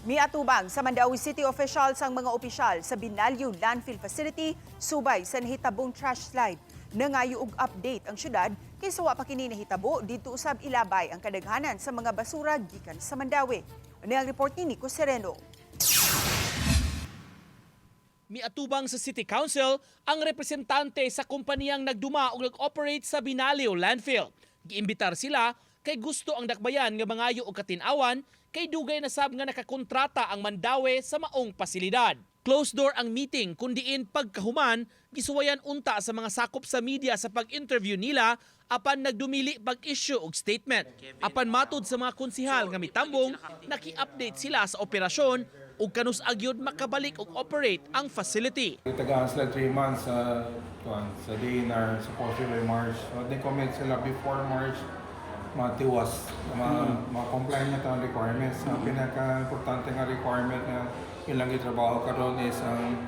Miatubang sa Mandaue City officials ang mga opisyal sa Binalyo Landfill Facility subay sa nahitabong trash slide. Nangayo og update ang syudad kaysa wa pa kini nahitabo dito usab ilabay ang kadaghanan sa mga basura gikan sa Mandaue. Ano ang report ni Nico Sereno? Miatubang sa City Council ang representante sa kumpanyang nagduma o nag-operate sa Binalyo Landfill. Giimbitar sila kay gusto ang dakbayan nga mangayo og katinawan kay dugay na sab nga nakakontrata ang Mandaue sa maong pasilidad. Closed door ang meeting kundiin pagkahuman gisuwayan unta sa mga sakop sa media sa pag-interview nila apan nagdumili pag-issue og statement. Apan matud sa mga konsihal nga mitambong naki-update sila sa operasyon ug kanus agyod makabalik og operate ang facility. Tagaan sila 3 months sa day na supposed by March. They commit sila before March, matiwas, ma-comply na ito ang requirements. Ang pinaka-importante nga requirement na ilang itrabaho ka doon is ang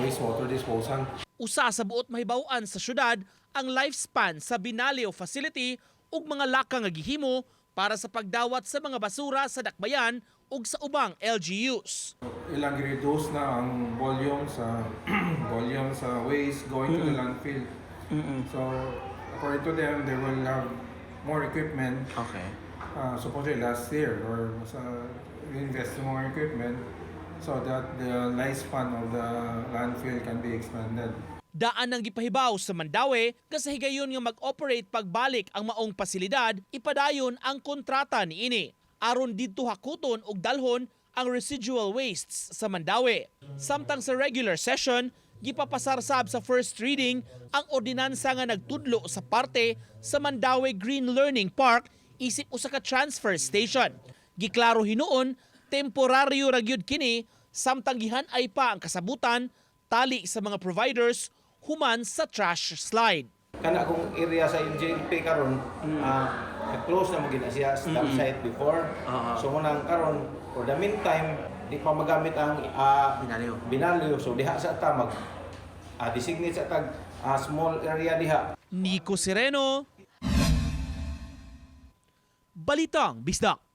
wastewater disposal. Usa sa buot mahibaw-an sa syudad ang lifespan sa Binalyo facility ug mga laka nga gihimo para sa pagdawat sa mga basura sa dakbayan ug sa ubang LGUs. Ilang reduce na ang volume sa waste going to the landfill. So according to them, they will have more equipment. Okay. Supposedly last year or invest in more equipment so that the lifespan of the landfill can be expanded. Daan ang gipahibaw sa Mandaue kasahigayon nga mag-operate pagbalik ang maong pasilidad, ipadayon ang kontrata niini. Aron didto hakuton og dalhon ang residual wastes sa Mandaue. Samtang sa regular session, gipapasar sab sa first reading ang ordinansa nga nagtudlo sa parte sa Mandaue Green Learning Park isip usa ka transfer station. Giklaro hinuon temporaryo ra gyud kini samtang gihan-ay pa ang kasabutan tali sa mga providers human sa trash slide. Kana akong area sa NJLP karon close na mo gina siya stop site before. So munang karon for the meantime di pa magamit ang Binalyo. So diha sa ta mag designate sa tag small area diha. Nico Sereno, Balitang Bisdak.